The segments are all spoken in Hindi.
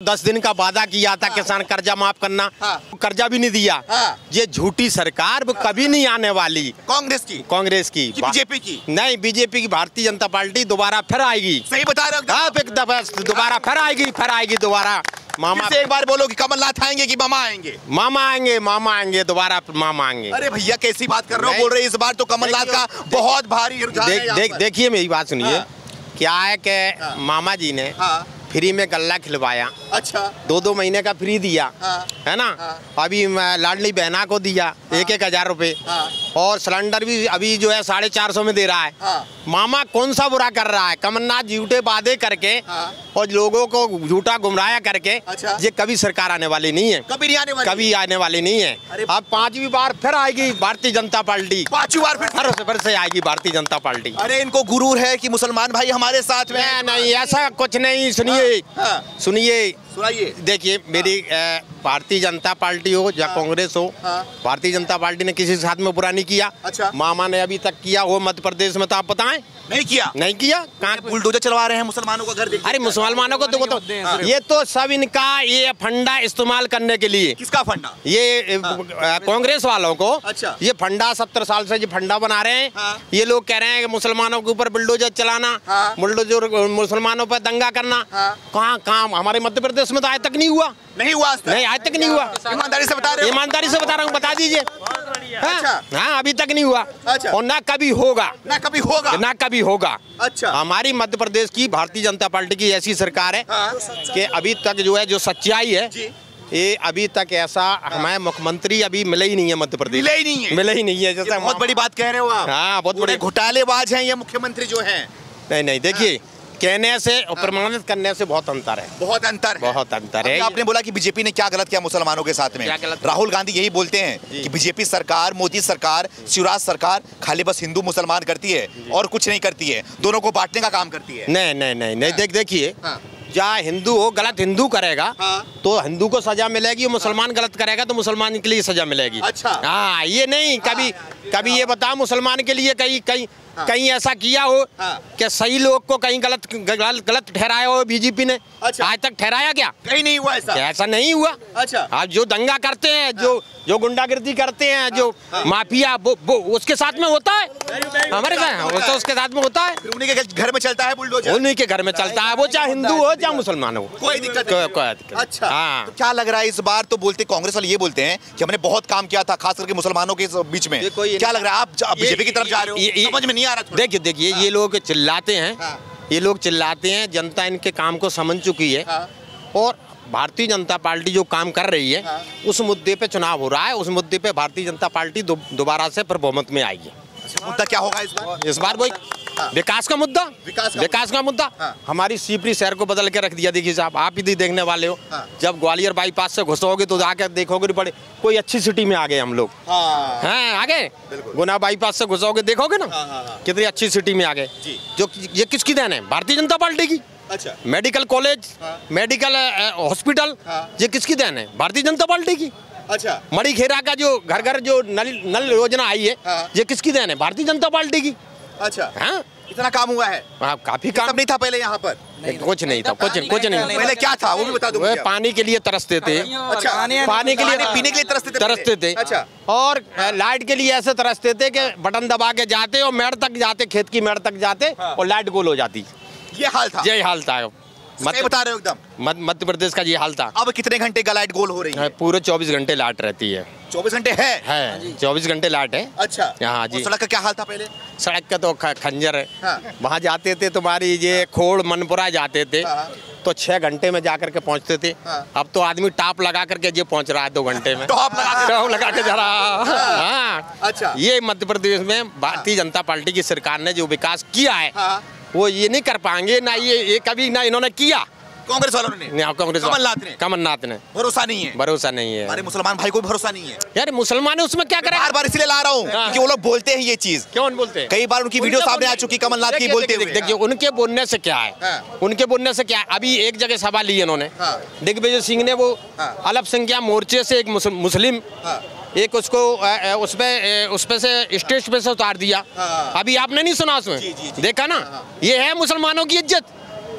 10 दिन का वादा किया था किसान कर्जा माफ करना, कर्जा भी नहीं दिया। ये झूठी सरकार वो कभी नहीं आने वाली। कांग्रेस की बीजेपी की नहीं, बीजेपी की भारतीय जनता पार्टी दोबारा फिर आएगी। सही बता रहे हो? दोबारा फिर आएगी दोबारा। मामा से एक बार बोलो कि कमलनाथ आएंगे कि मामा आएंगे? मामा आएंगे दोबारा, मामा आएंगे। अरे भैया कैसी बात कर रहे हो? बोल रहे इस बार तो कमलनाथ का बहुत भारी रुझान है। देखिए मेरी बात सुनिए, क्या है कि मामा जी ने फ्री में गल्ला खिलवाया। अच्छा, 2 महीने का फ्री दिया, है ना। अभी लाडली बहना को दिया 1,000 रुपए, और सिलेंडर भी अभी जो है 450 में दे रहा है। मामा कौन सा बुरा कर रहा है? कमलनाथ झूठे वादे करके और लोगों को झूठा गुमराह करके ये कभी सरकार आने वाली नहीं है, कभी आने वाली नहीं है। अब 5वीं बार फिर आएगी भारतीय जनता पार्टी, 5वीं बार फिर से आएगी भारतीय जनता पार्टी। अरे इनको गुरूर है कि मुसलमान भाई हमारे साथ में। नहीं ऐसा कुछ नहीं। सुनिए, देखिए मेरी भारतीय जनता पार्टी हो या कांग्रेस हो, भारतीय जनता पार्टी ने किसी के साथ में बुरा नहीं किया। अच्छा। मामा ने अभी तक किया हो मध्य प्रदेश में तो आप बताएं? नहीं किया। कहाँ बुलडोजर चलवा रहे हैं मुसलमानों का घर? अरे मुसलमानों को तो ये तो सब इनका ये फंडा इस्तेमाल करने के लिए। किसका फंडा? ये कांग्रेस वालों को। अच्छा। ये फंडा 70 साल से ये फंडा बना रहे हैं। ये लोग कह रहे हैं कि मुसलमानों के ऊपर बुलडोजर चलाना, बुलडोजर मुसलमानों पर दंगा करना। कहाँ हमारे मध्य प्रदेश में तो आज तक नहीं हुआ। नहीं, आज तक नहीं हुआ। ईमानदारी से बता रहे हो? ईमानदारी से बता रहा हूँ, बता दीजिए। हाँ, अभी तक नहीं हुआ। अच्छा। और ना कभी होगा। अच्छा। हमारी मध्य प्रदेश की भारतीय जनता पार्टी की ऐसी सरकार है कि अभी तक जो है जो सच्चाई है, ये अभी तक ऐसा हमारे मुख्यमंत्री अभी मिले ही नहीं है मध्य प्रदेश। मिले ही नहीं है। जैसा बहुत बड़ी बात कह रहे हो आप। हाँ, बहुत बड़े घोटालेबाज हैं ये मुख्यमंत्री जो हैं। नहीं, देखिए कहने से और प्रमाणित करने से बहुत अंतर है। बहुत अंतर है। आपने बोला कि बीजेपी ने क्या गलत किया मुसलमानों के साथ में? राहुल गांधी यही बोलते हैं कि बीजेपी सरकार, मोदी सरकार, शिवराज सरकार खाली बस हिंदू मुसलमान करती है और कुछ नहीं करती है, दोनों को बांटने का काम करती है। नहीं, देखिए चाहे हिंदू हो, गलत हिंदू करेगा तो हिंदू को सजा मिलेगी, मुसलमान गलत करेगा तो मुसलमान के लिए सजा मिलेगी। अच्छा। हाँ, ये नहीं कभी ये बताओ मुसलमान के लिए कहीं ऐसा किया हो कि सही लोग को कहीं गलत ठहराया हो बीजेपी ने? अच्छा। आज तक ठहराया क्या? कहीं नहीं हुआ ऐसा नहीं हुआ। अच्छा। आज जो दंगा करते हैं, जो गुंडागिर्दी करते हैं, जो माफिया, वो उसके साथ में होता है। हमारे साथ तो उसके साथ में होता है। उन्हीं के घर में चलता है बुलडोजर। उन्हीं के घर में चलता है, वो चाहे हिंदू हो चाहे मुसलमान हो, कोई दिक्कत नहीं। अच्छा। हाँ। तो क्या लग रहा है इस बार? तो बोलते कांग्रेस वाले ये बोलते हैं कि हमने बहुत काम किया था, खास करके मुसलमानों के बीच में। क्या लग रहा है आप बीजेपी की तरफ जा रहे हो? समझ में नहीं आ रहा। देखिए ये लोग चिल्लाते हैं, जनता इनके काम को समझ चुकी है। और भारतीय जनता पार्टी जो काम कर रही है उस मुद्दे पे चुनाव हो रहा है, उस मुद्दे पे भारतीय जनता पार्टी दोबारा से फिर बहुमत में आएगी। मुद्दा क्या होगा इस बार? वही विकास का मुद्दा। हमारी सीपरी शहर को बदल के रख दिया। देखिए साहब, आप ही देखने वाले हो, जब ग्वालियर बाईपास से घुसोगे तो जाकर देखोगे बड़े कोई अच्छी सिटी में आ गए हम लोग। हाँ, आ गए। गुना बाईपास से घुसोगे देखोगे ना कितनी अच्छी सिटी में आ गए। जो ये किसकी देन है? भारतीय जनता पार्टी की। अच्छा। मेडिकल कॉलेज, मेडिकल हॉस्पिटल, ये किसकी देन है? भारतीय जनता पार्टी की। अच्छा। मड़ी खेरा का जो घर जो नल योजना आई है, ये किसकी देन है? भारतीय जनता पार्टी की। अच्छा। हाँ, इतना काम हुआ है? काफी काम नहीं था पहले यहाँ पर? कुछ नहीं था। पहले क्या था वो भी बता दो। पानी के लिए तरसते थे। अच्छा। पानी के लिए, पीने के लिए तरसते थे। अच्छा। और लाइट के लिए ऐसे तरसते थे कि बटन दबा के जाते और मेड़ तक जाते, खेत की मेड़ तक जाते और लाइट गोल हो जाती। ये हाल था। बता रहे हो एकदम। मध्य प्रदेश का ये हाल था। अब कितने घंटे का लाइट गोल हो रही है? पूरे 24 घंटे लाइट रहती है। 24 घंटे है 24 घंटे लाइट है। अच्छा। हाँ जी। सड़क का क्या हाल था पहले? सड़क का तो खंजर है। वहाँ जाते थे तुम्हारी ये खोड़ मनपुरा जाते थे तो 6 घंटे में जाकर के पहुँचते थे। अब तो आदमी टॉप लगा करके ये पहुँच रहा है 2 घंटे में। टॉप लगा के जा रहा। हाँ। अच्छा। ये मध्य प्रदेश में भारतीय जनता पार्टी की सरकार ने जो विकास किया है वो ये नहीं कर पाएंगे ना, ये कभी ना इन्होंने किया। कांग्रेस वालों ने, कमलनाथ ने भरोसा नहीं है। हमारे मुसलमान भाई को भरोसा नहीं है। यार मुसलमान उसमें क्या करें? बार इसलिए ला रहा हूँ कि वो लोग बोलते हैं ये चीज। क्यों बोलते हैं? कई बार उनकी वीडियो सामने आ चुकी कमलनाथ की बोलते हुए। देखिए उनके बोलने से क्या है, अभी एक जगह सभा ली इन्होंने, दिग्विजय सिंह ने, वो अल्पसंख्यक मोर्चे से एक मुस्लिम एक उसको उस पे से स्टेज पे से उतार दिया। अभी आपने नहीं सुना उसमें? देखा ना? ये है मुसलमानों की इज्जत।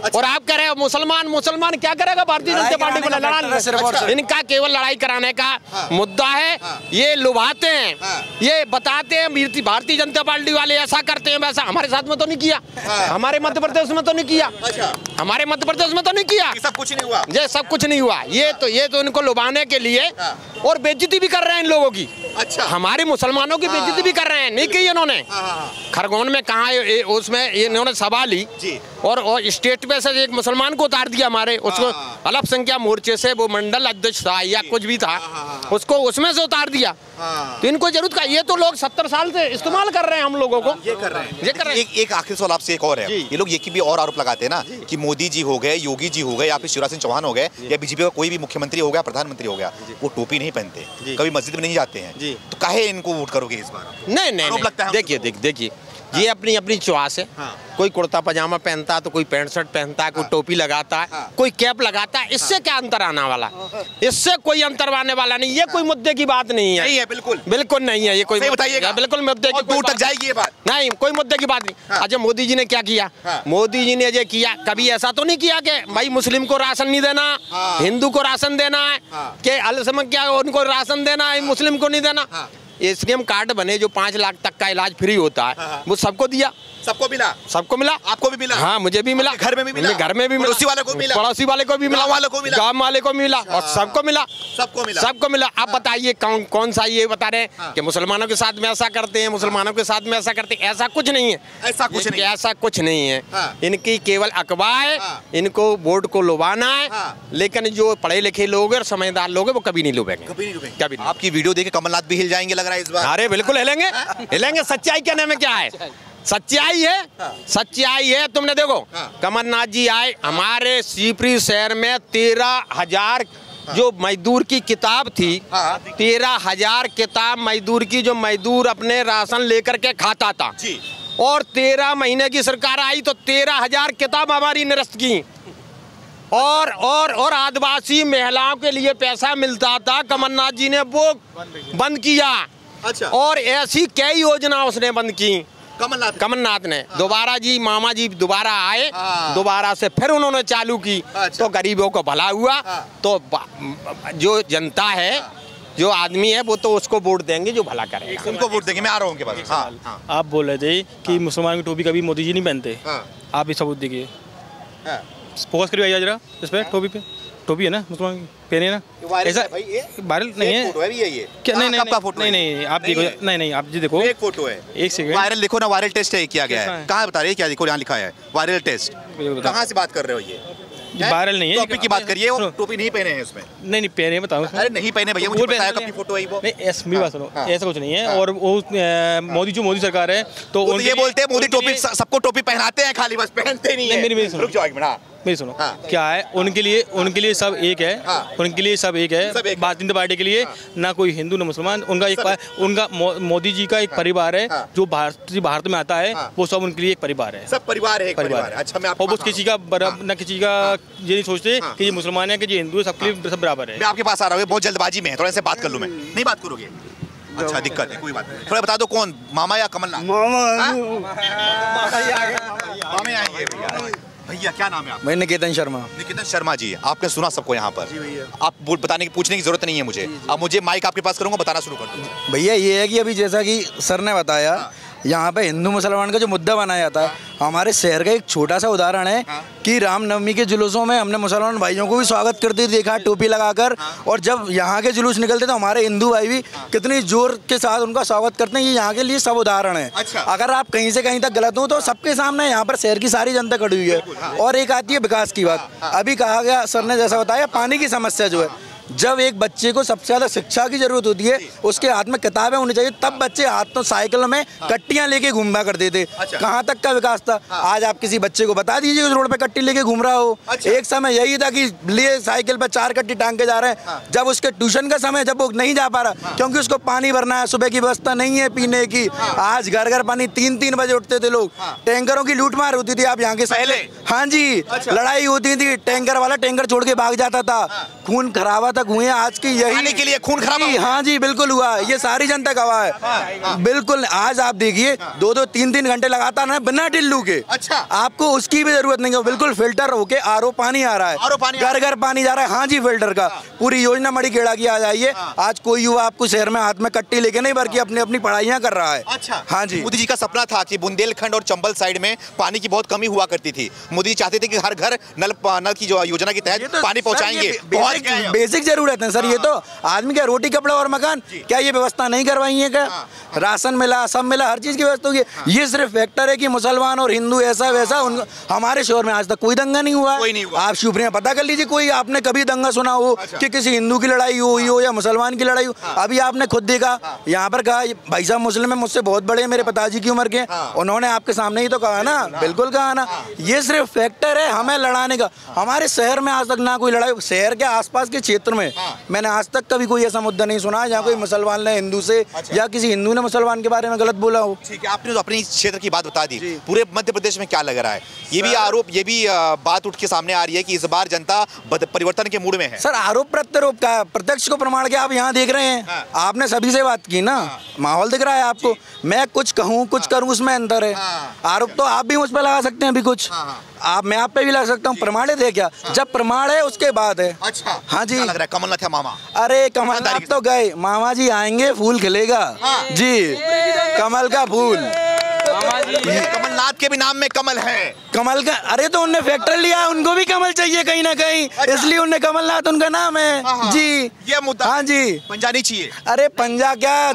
और आप कह रहे हो मुसलमान क्या करेगा भारतीय जनता पार्टी को लड़ा? इनका केवल लड़ाई कराने का मुद्दा है। ये लुभाते हैं, ये बताते हैं भारतीय जनता पार्टी वाले ऐसा करते हैं वैसा। हमारे साथ में तो नहीं किया, हमारे मध्य प्रदेश में तो नहीं किया, हमारे मध्य प्रदेश में तो नहीं किया, सब कुछ नहीं हुआ, ये सब कुछ नहीं हुआ। ये तो इनको लुभाने के लिए और बेइज्जती भी कर रहे हैं इन लोगों की। अच्छा, हमारे मुसलमानों की बेइज्जती भी कर रहे हैं। नहीं की इन्होंने खरगोन में कहा, उसमें इन्होंने सभा ली और स्टेट पे से एक मुसलमान को उतार दिया। हमारे उसको अल्पसंख्यक मोर्चे से वो मंडल अध्यक्ष था या कुछ भी था, उसको उसमें से उतार दिया। तो इनको जरूरत का, ये तो लोग 70 साल से इस्तेमाल कर रहे हैं हम लोगों को, ये कर रहे हैं। एक आखिरी सवाल आपसे एक और है, ये लोग ये की भी और आरोप लगाते हैं ना कि मोदी जी हो गए, योगी जी हो गए, या फिर शिवराज सिंह चौहान हो गए, या बीजेपी का कोई भी मुख्यमंत्री हो गया, प्रधानमंत्री हो गया, वो टोपी नहीं पहनते, कभी मस्जिद में नहीं जाते हैं, तो काहे इनको वोट करोगे इस बार? नहीं, देखिए ये अपनी अपनी चॉइस है। कोई कुर्ता पजामा पहनता है तो कोई पैंट शर्ट पहनता है, कोई टोपी लगाता है, कोई कैप लगाता है। इससे क्या अंतर आने वाला? इससे कोई अंतर आने वाला नहीं। ये कोई मुद्दे की बात नहीं है, बिल्कुल नहीं है। ये कोई बताइएगा, बिल्कुल मुद्दे की दूर तक जाएगी ये बात नहीं, कोई मुद्दे की बात नहीं। अच्छा, मोदी जी ने क्या किया? मोदी जी ने ये किया, कभी ऐसा तो नहीं किया कि भाई मुस्लिम को राशन नहीं देना, हिंदू को राशन देना है, कि अल्पसंख्यक उनको राशन देना है, मुस्लिम को नहीं देना। एसकेएम कार्ड बने जो 5 लाख तक का इलाज फ्री होता है, वो सबको दिया, सबको मिला, आपको भी मिला? हाँ, मुझे भी मिला, घर में भी मिला, पड़ोसी वाले को भी मिला, गाँव वाले को भी मिला, और सबको मिला। आप बताइए कौन सा ये बता रहे हैं कि मुसलमानों के साथ में ऐसा करते हैं, मुसलमानों के साथ में ऐसा करते हैं? ऐसा कुछ नहीं है, ऐसा कुछ नहीं है। इनकी केवल अफवाह है, इनको वोट को लुभाना है। लेकिन जो पढ़े लिखे लोग और समझदार लोग हैं वो कभी नहीं लुभाएंगे। आपकी वीडियो देख के कमलनाथ भी हिल जाएंगे लग रहा है इस बार? अरे बिल्कुल हिलेंगे। सच्चाई कहने में क्या है? सच्चाई है। तुमने देखो, कमलनाथ जी आए हमारे शिवपुरी शहर में 13,000 जो मजदूर की किताब थी, 13,000 किताब मजदूर की, जो मजदूर अपने राशन लेकर के खाता था, और 13 महीने की सरकार आई तो 13,000 किताब हमारी निरस्त की। और आदिवासी महिलाओं के लिए पैसा मिलता था, कमलनाथ जी ने वो बंद किया। अच्छा, और ऐसी कई योजना उसने बंद की कमलनाथ ने। दोबारा जी मामा जी दोबारा आए, दोबारा से फिर उन्होंने चालू की। तो गरीबों को भला हुआ। तो जो जनता है, जो आदमी है, वो तो उसको वोट देंगे जो भला करेगा, उनको वोट देंगे। मैं आ रहा हूँ उनके पास। आप बोल रहे थे कि मुसलमान की टोपी कभी मोदी जी नहीं पहनते, आप भी सबूत देखिए, फोकस करिए जरा इस पे। टोपी है ना मुसलमान की, पहने ना। ऐसा वायरल नहीं है क्या? नहीं, आप देखो। नहीं, आप जी देखो, एक फोटो है, एक सेकंड। वायरल देखो ना, वायरल टेस्ट है किया गया है। कहाँ बता रहे हैं? क्या देखो, यहाँ लिखा है वायरल टेस्ट। कहाँ से बात कर रहे हो? ये वायरल नहीं है, टोपी की बात करिए। वो टोपी नहीं पहने हैं उसमें? नहीं पहने, बताओ। अरे नहीं पहने भैया, मुझे बताया कब की फोटो है वो? नहीं, ऐसी बात सुनो, ऐसा कुछ नहीं है। और वो मोदी सरकार है तो ये बोलते हैं मोदी टोपी, सबको टोपी पहनाते हैं, खाली बस पहनते नहीं है। रुक जाओ एक मिनट, मेरी सुनो। क्या है, उनके लिए सब एक है, उनके लिए सब एक है। भारतीय जनता पार्टी के लिए ना कोई हिंदू ना मुसलमान, उनका मोदी जी का एक परिवार है जो भारत में आता है, वो सब उनके लिए एक परिवार है। सब परिवार है, परिवार। अच्छा, मैं और किसी का न किसी का ये नहीं सोचते कि ये मुसलमान है कि ये हिंदू है, सबके लिए सब बराबर है। मैं आपके पास आ रहा हूँ, बहुत जल्दबाजी में है, थोड़ा से बात कर लूँ। मैं नहीं बात करोगे? अच्छा, दिक्कत है, कोई बात नहीं। थोड़ा बता दो, कौन मामा या कमलनाथ? मामे आएंगे भैया। क्या नाम है आपका? मैं निकेतन शर्मा जी। आपने सुना सबको यहाँ पर, आप बताने की पूछने की जरूरत नहीं है मुझे। अब मुझे माइक आपके पास करूँगा, बताना शुरू कर दो। भैया ये है कि अभी जैसा कि सर ने बताया, यहाँ पे हिंदू मुसलमान का जो मुद्दा बनाया जाता है, हमारे शहर का एक छोटा सा उदाहरण है कि रामनवमी के जुलूसों में हमने मुसलमान भाइयों को भी स्वागत करते देखा, टोपी लगाकर। और जब यहाँ के जुलूस निकलते तो हमारे हिंदू भाई भी कितनी जोर के साथ उनका स्वागत करते हैं। ये यहाँ के लिए सब उदाहरण है। अच्छा। अगर आप कहीं से कहीं तक गलत हो तो सबके सामने यहाँ पर शहर की सारी जनता खड़ी हुई है। और एक आती है विकास की बात। अभी कहा गया, सर ने जैसा बताया, पानी की समस्या जो है, जब एक बच्चे को सबसे ज़्यादा शिक्षा की जरूरत होती है, उसके हाथ में किताबें होनी चाहिए, तब बच्चे हाथों साइकिल में कट्टियां लेके घूमा करते थे। कहाँ तक का विकास था? आज आप किसी बच्चे को बता दीजिए उस रोड पे कट्टी लेके घूम रहा हो। एक समय यही था कि लिए साइकिल पे 4 कट्टी टांग के जा रहे हैं। जब उसके ट्यूशन का समय, जब वो नहीं जा पा रहा क्योंकि उसको पानी भरना है, सुबह की व्यवस्था नहीं है पीने की। आज घर घर पानी 3-3 बजे उठते थे लोग। टैंकरों की लूटमार होती थी। आप यहाँ के पहले? हाँ जी, लड़ाई होती थी, टैंकर वाला टैंकर छोड़ के भाग जाता था, खून खराबा था। तक हुए हैं, आज की यही के लिए खून खराबा। हाँ जी बिल्कुल हुआ, ये सारी जनता गवाह है। बिल्कुल, आज आप देखिए 2-2, 3-3 घंटे लगातार ना बिना टिल्लू के। अच्छा, आपको उसकी भी जरूरत नहीं है, बिल्कुल फिल्टर होके आरओ पानी आ रहा है, घर घर पानी जा रहा है। हाँ जी, फिल्टर का पूरी योजना मड़ी खेड़ा की आ जाइए। आज कोई युवा आपको शहर में हाथ में कट्टी लेके नहीं, बल्कि अपनी अपनी पढ़ाइयाँ कर रहा है। अच्छा, हाँ जी। मोदी जी का सपना था कि बुंदेलखंड और चंबल साइड में पानी की बहुत कमी हुआ करती थी। मोदी जी चाहते थे कि हर घर नल की जो योजना के तहत पानी पहुंचाएंगे। बेसिक जरूरत है सर, ये तो आदमी क्या रोटी कपड़ा और मकान, क्या ये व्यवस्था नहीं करवाई है? क्या राशन मिला, सब मिला, हर चीज की व्यवस्था हुई है। ये सिर्फ फैक्टर है कि मुसलमान और हिंदू ऐसा वैसा। हमारे शहर में आज तक कोई दंगा नहीं हुआ है। आप शिवपुरी में पता कर लीजिए, कोई आपने कभी दंगा सुना हो कि किसी हिंदू की लड़ाई हुई हो या मुसलमान की लड़ाई हो? अभी आपने खुद देखा, यहाँ पर कहा भाई साहब मुस्लिम है, मुझसे बहुत बड़े, मेरे पिताजी की उम्र के, उन्होंने आपके सामने ही तो कहा ना, बिल्कुल कहा ना। ये सिर्फ फैक्टर है हमें लड़ाने का। हमारे शहर में आज तक ना कोई लड़ाई, शहर के आसपास के क्षेत्र में मैंने आज तक कभी कोई ऐसा मुद्दा नहीं सुना जहाँ कोई मुसलमान ने हिंदू से या किसी हिंदू ने मुसलमान के बारे में गलत बोला हो। ठीक है, आपने तो अपनी क्षेत्र की बात बता दी। पूरे मध्य प्रदेश में क्या लग रहा है? ये भी आरोप, ये भी बात उठ के सामने आ रही है कि इस बार जनता परिवर्तन के मूड में है। सर आरोप प्रत्यारोप का प्रत्यक्ष को प्रमाण के आप यहाँ देख रहे हैं। आपने सभी से बात की ना, माहौल दिख रहा है आपको। मैं कुछ कहूँ कुछ करूँ उसमें अंतर है। आरोप तो आप भी मुझ पर लगा सकते हैं अभी कुछ, मैं आप पे भी लगा सकता हूँ। प्रमाणित है क्या? जब प्रमाण है उसके बाद है। अच्छा, हाँ जी। लग रहा है कमलनाथ है मामा? अरे कमलनाथ तो गए, मामा जी आएंगे, फूल खिलेगा जी, कमल का फूल। कमलनाथ के भी नाम में कमल है। कमल का, अरे तो उनने फैक्टर लिया, उनको भी कमल चाहिए कहीं ना कहीं। अच्छा। इसलिए उनने कमलनाथ उनका नाम है जी। ये मुद्दा, हाँ जी, पंजा नहीं चाहिए। अरे पंजा क्या,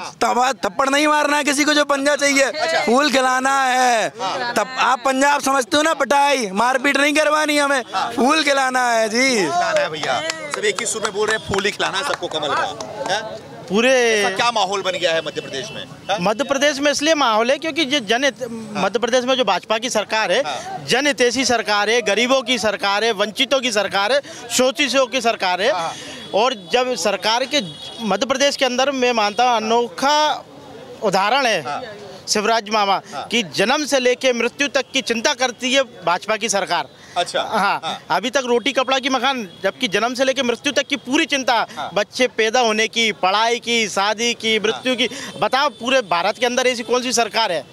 थप्पड़ नहीं मारना है किसी को जो पंजा चाहिए। अच्छा। फूल खिलाना है। तब आप पंजाब समझते हो ना, पिटाई मारपीट नहीं करवानी, हमें फूल खिलाना है जी। भैया सब एक ही सुर में बोल रहे हैं, फूल ही खिलाना है सबको कमल का। पूरे क्या माहौल बन गया है मध्य प्रदेश में? मध्य प्रदेश में इसलिए माहौल है क्योंकि मध्य प्रदेश में जो भाजपा की सरकार है, जनहितैषी सरकार है, गरीबों की सरकार है, वंचितों की सरकार है, शोषितों की सरकार है। और जब सरकार के मध्य प्रदेश के अंदर मैं मानता हूँ अनोखा उदाहरण है शिवराज मामा की, जन्म से लेके मृत्यु तक की चिंता करती है भाजपा की सरकार। अच्छा, हाँ, अभी तक रोटी कपड़ा की मकान, जबकि जन्म से लेके मृत्यु तक की पूरी चिंता, बच्चे पैदा होने की, पढ़ाई की, शादी की, मृत्यु की। बताओ पूरे भारत के अंदर ऐसी कौन सी सरकार है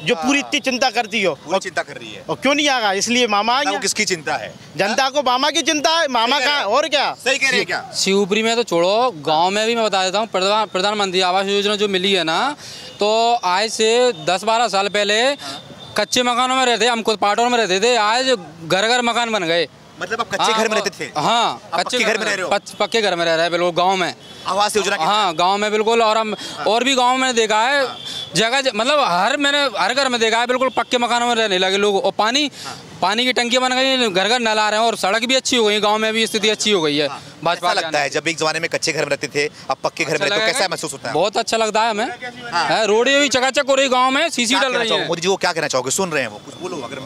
जो पूरी इतनी चिंता करती हो? पूरी चिंता कर रही है। और क्यों नहीं आएगा? इसलिए मामा आएंगे। किसकी चिंता है? जनता को मामा की चिंता है। मामा का और क्या? सही कह रहे हैं क्या? शिवपुरी में तो छोड़ो, गांव में भी मैं बता देता हूँ, प्रधानमंत्री आवास योजना जो मिली है ना, तो आज से 10-12 साल पहले कच्चे मकानों में रहते, हम खुद पाटों में रहते थे, आज घर घर मकान बन गए। मतलब आप कच्चे घर में रहते थे? हाँ, कच्चे घर में रह रहे हो? पक्के घर में रह रहे हैं बिल्कुल, गांव में आवास योजना। हाँ, गांव में बिल्कुल। और हम और भी गांव में देखा है जगह, मतलब मैंने हर घर में देखा है बिल्कुल पक्के मकानों में रहने लगे लोग। और पानी की टंकी बन गई, घर घर नल आ रहे हैं, और सड़क भी अच्छी हो गई, गांव में भी स्थिति अच्छी हो गई है। भाजपा लगता है जब एक जमाने में कच्चे घर में रहते थे, अब पक्के घर में रहते, तो कैसा महसूस होता है? बहुत अच्छा लगता है हमें। रोडें भी चकाचक हो रही गांव में, सीसी डल रही है। मोदी जी को क्या कहना चाहोगे? सुन रहे हैं वो, कुछ बोलो अगर।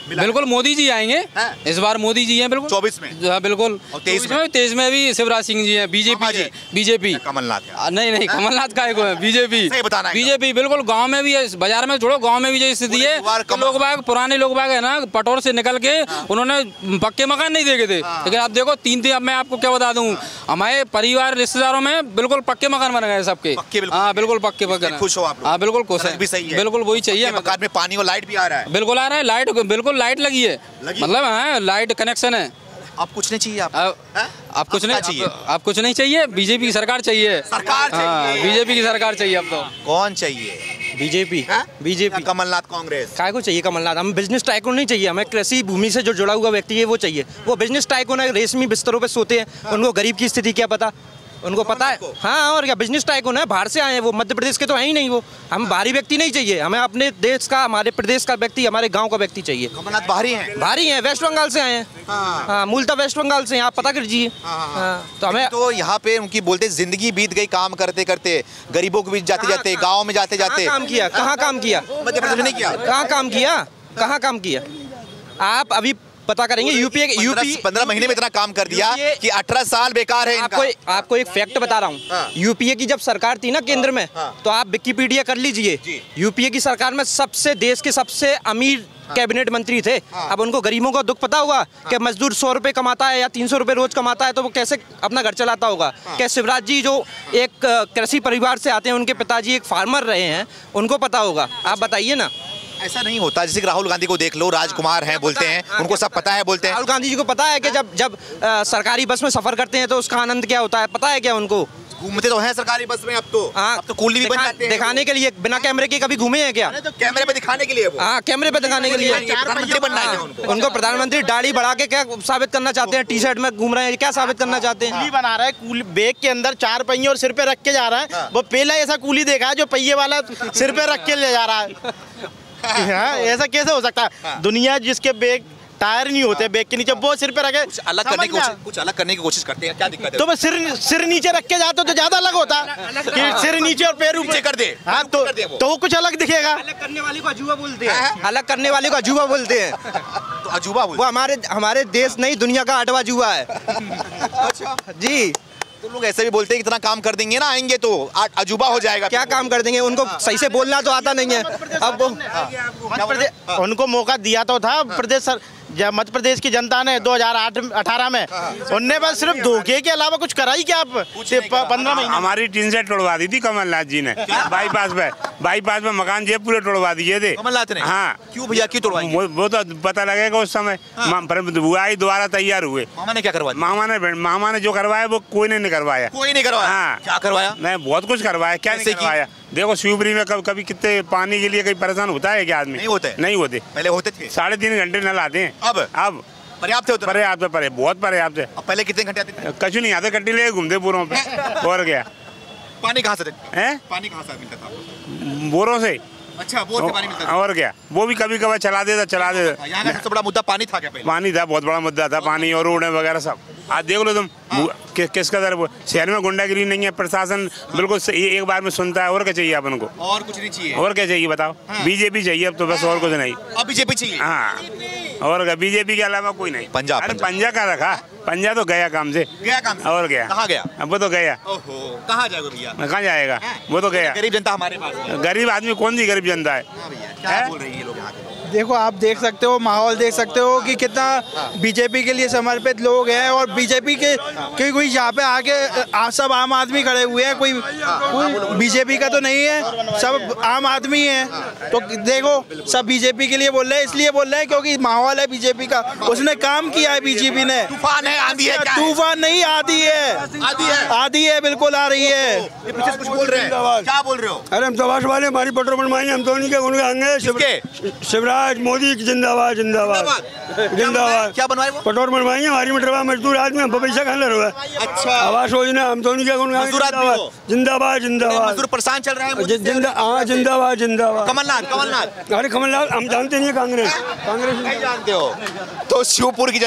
बिल्कुल मोदी जी आएंगे इस बार, मोदी जी हैं बिल्कुल 24 में। बिल्कुल 23 में भी शिवराज सिंह जी हैं, बीजेपी। कमलनाथ नहीं, कमलनाथ का है, बीजेपी बिल्कुल। गांव में भी है, बाजार में छोड़ो, गांव में भी जो स्थिति है, लोग बाग, पुराने लोग बाग है ना, पटोर से निकल के उन्होंने पक्के मकान नहीं देखे थे, लेकिन आप देखो 3 अब मैं आपको क्या बता दूं, हमारे परिवार रिश्तेदारों में बिल्कुल पक्के मकान बन गए सबके। हाँ बिल्कुल पक्के मकान। खुश हो आप? हाँ बिल्कुल खुश है, बिल्कुल वही चाहिए। मकान में पानी और लाइट भी आ रहा है? बिल्कुल आ रहा है, लाइट बिल्कुल, लाइट लगी है, मतलब हाँ लाइट कनेक्शन है। आप कुछ नहीं चाहिए? आप कुछ नहीं चाहिए? आप कुछ नहीं चाहिए? बीजेपी की सरकार चाहिए। बीजेपी की सरकार चाहिए। अब तो कौन चाहिए? बीजेपी। कमलनाथ कांग्रेस? काय को चाहिए कमलनाथ? हम बिजनेस टाइकून नहीं चाहिए, हमें कृषि भूमि से जो जुड़ा हुआ व्यक्ति है वो चाहिए। वो बिजनेस टाइकून है, रेशमी बिस्तरों पे सोते हैं, उनको गरीब की स्थिति क्या पता? उनको पता है? हाँ, और क्या, बिजनेस टाइकून है, बाहर से आए हैं वो, मध्य प्रदेश के तो है ही नहीं वो। हम बाहरी व्यक्ति नहीं चाहिए, हमें अपने देश का, हमारे प्रदेश का व्यक्ति, हमारे गांव का व्यक्ति चाहिए। कमलनाथ बाहरी हैं? बाहरी हैं, वेस्ट बंगाल से आए हैं। हाँ, मूलतः वेस्ट बंगाल से, आप पता कीजिए। तो हमें तो यहाँ पे उनकी बोलते जिंदगी बीत गई काम करते करते, गरीबों के बीच जाते जाते, गाँव में जाते जाते। काम किया? कहाँ काम किया? मध्य प्रदेश नहीं किया? कहाँ काम किया? कहाँ काम किया? आप अभी पता करेंगे। यूपी 15 महीने में इतना काम कर दिया कि 18 साल बेकार है इनका। आपको एक फैक्ट बता रहा हूँ। यूपीए की जब सरकार थी ना केंद्र में, तो आप विकिपीडिया कर लीजिए, यूपीए की सरकार में देश के सबसे अमीर कैबिनेट मंत्री थे। अब उनको गरीबों का दुख पता होगा कि मजदूर 100 रुपये कमाता है या 300 रुपये रोज कमाता है तो वो कैसे अपना घर चलाता होगा। क्या शिवराज जी जो एक कृषि परिवार से आते हैं, उनके पिताजी एक फार्मर रहे हैं, उनको पता होगा। आप बताइए ना। ऐसा नहीं होता, जैसे कि राहुल गांधी को देख लो, राजकुमार हैं बोलते हैं, उनको सब पता है बोलते हैं। राहुल गांधी जी को पता है कि जब सरकारी बस में सफर करते हैं तो उसका आनंद क्या होता है, पता है क्या उनको? घूमते तो हैं सरकारी बस में अब तो कूली भी बन जाते हैं। दिखाने के लिए, बिना कैमरे के कभी घूमे हैं क्या? तो कैमरे पे दिखाने के लिए वो। हाँ, कैमरे पे दिखाने के लिए। प्रधानमंत्री बनना है उनको प्रधानमंत्री दाढ़ी बढ़ा के क्या साबित करना चाहते हैं? टी शर्ट में घूम रहे हैं, क्या साबित करना चाहते हैं? कूली बना रहा है, कूली बैग के अंदर 4 पहिए और सिर पे रख के जा रहा है। वो पहला ऐसा कूली देखा है जो पहिए वाला सिर पे रख के ले जा रहा है। ऐसा कैसे हो सकता है? दुनिया जिसके बैग टायर नहीं होते बैग के नीचे, वो सिर पे रखे कुछ अलग करने की कोशिश करते हैं। क्या दिक्कत है? तो मैं सिर नीचे रख के जाते तो ज्यादा अलग होता कि सिर नीचे और पैर ऊपर कर दे। हाँ, तो वो कुछ अलग दिखेगा। अलग करने वाले को अजूबा बोलते हैं। अलग करने वाले को अजूबा बोलते हैं। तो अजूबा वो हमारे देश नहीं, दुनिया का 8वां अजूबा है। अच्छा जी। तो लोग ऐसे भी बोलते हैं कि इतना काम कर देंगे ना, आएंगे तो अजूबा हो जाएगा। क्या काम कर देंगे? उनको सही से बोलना तो आता नहीं है। अब वो उनको मौका दिया तो था प्रदेश मध्य प्रदेश की जनता ने 2018 में। उनने बस सिर्फ धोखे के अलावा कुछ करा ही क्या? आप 15 महीने हमारी टीन सेट तोड़वा दी थी कमलनाथ जी ने। बाईपास में मकान जे पूरे तोड़वा दिए थे कमलनाथ ने। हाँ, क्यों भैया, क्यों तोड़वाई? वो तो पता लगेगा उस समय। बुआ दोबारा तैयार हुए। मामा ने क्या करवाया? मामा ने जो करवाया वो कोई ने नहीं करवाया। कोई नहीं करवाया? हाँ। क्या करवाया? नहीं, बहुत कुछ करवाया। क्या नहीं करवाया? देखो शिवपुरी में कभी कितने पानी के लिए कहीं परेशान होता है क्या आदमी? नहीं होते। पहले होते थे। 3.5 घंटे नल आते हैं। अब पर्याप्त है? बहुत पर्याप्त है। अब पहले कितने घंटे आते थे? कछु नहीं आते, कट्टी ले घूमते बोरों पे। और क्या? पानी कहाँ से है? पानी कहाँ से मिलता था? बोरों से। अच्छा, बोर से पानी मिलता था। और क्या? वो भी कभी कभार चला देता। यहाँ का सबसे बड़ा मुद्दा पानी था क्या पहले? पानी था, बहुत बड़ा मुद्दा था। पानी और रोड वगैरह सब। आज देख लो तुम किस कदर शहर में गुंडागिरी नहीं है, प्रशासन बिल्कुल एक बार में सुनता है। और क्या चाहिए अपन को? और कुछ नहीं चाहिए। और क्या चाहिए बताओ? बीजेपी चाहिए अब तो, बस और कुछ नहीं। अब बीजेपी चाहिए? हाँ, और क्या? बीजेपी के अलावा कोई नहीं। पंजाब पंजा का रखा, पंजा तो गया काम से। और क्या? कहाँ गया? अब वो तो गया। कहाँ जाएगा भैया? कहाँ जाएगा? वो तो गया। गरीब जनता हमारे पास। गरीब आदमी कौन सी गरीब जनता है? क्या बोल रही है लोग यहाँ के? देखो, आप देख सकते हो, माहौल देख सकते हो कि कितना बीजेपी के लिए समर्पित लोग हैं। और बीजेपी के कोई यहाँ पे आके सब आम आदमी खड़े हुए हैं। कोई बीजेपी का तो नहीं है, सब आम आदमी है। तो देखो, सब बीजेपी के लिए बोल रहे हैं। इसलिए बोल रहे हैं क्योंकि माहौल है बीजेपी का, उसने काम किया है बीजेपी ने। तूफान है, आंधी है? तूफान नहीं, आधी है। आधी है, बिल्कुल आ रही है। कुछ बोल रहे हैं, क्या बोल रहे हो? अरे हम सवास वाले, हमारी पेट्रोल बनवाएंगे, हम तो नहीं क्या गाएंगे। शिवराज मोदी जिंदाबाद जिंदाबाद जिंदाबाद। क्या बनवाए? वो पेट्रोल बनवाएंगे, हमारी मटरवा मजदूर आदमी, हम पैसा खाने रहे। अच्छा, आवास योजना, हम तो नहीं क्या जिंदाबाद जिंदाबाद। मजदूर परेशान चल रहे हैं। जिंदाबाद जिंदाबाद। कमलनाथ। अरे कमलनाथ हम जानते नहीं, कांग्रेस नहीं जानते हो। तो शिवपुरी की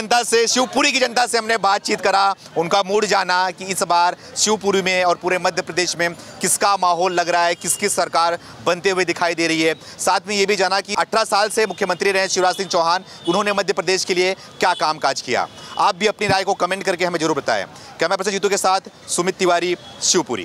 जनता से हमने बातचीत करा, उनका मूड जाना कि इस बार शिवपुरी में और पूरे मध्य प्रदेश में किसका माहौल लग रहा है, किसकी सरकार बनते हुए दिखाई दे रही है। साथ में ये भी जाना कि 18 साल से मुख्यमंत्री रहे शिवराज सिंह चौहान, उन्होंने मध्य प्रदेश के लिए क्या कामकाज किया। आप भी अपनी राय को कमेंट करके हमें जरूर बताएं। कैमरा पर्सन जीतू के साथ सुमित तिवारी, शिवपुरी।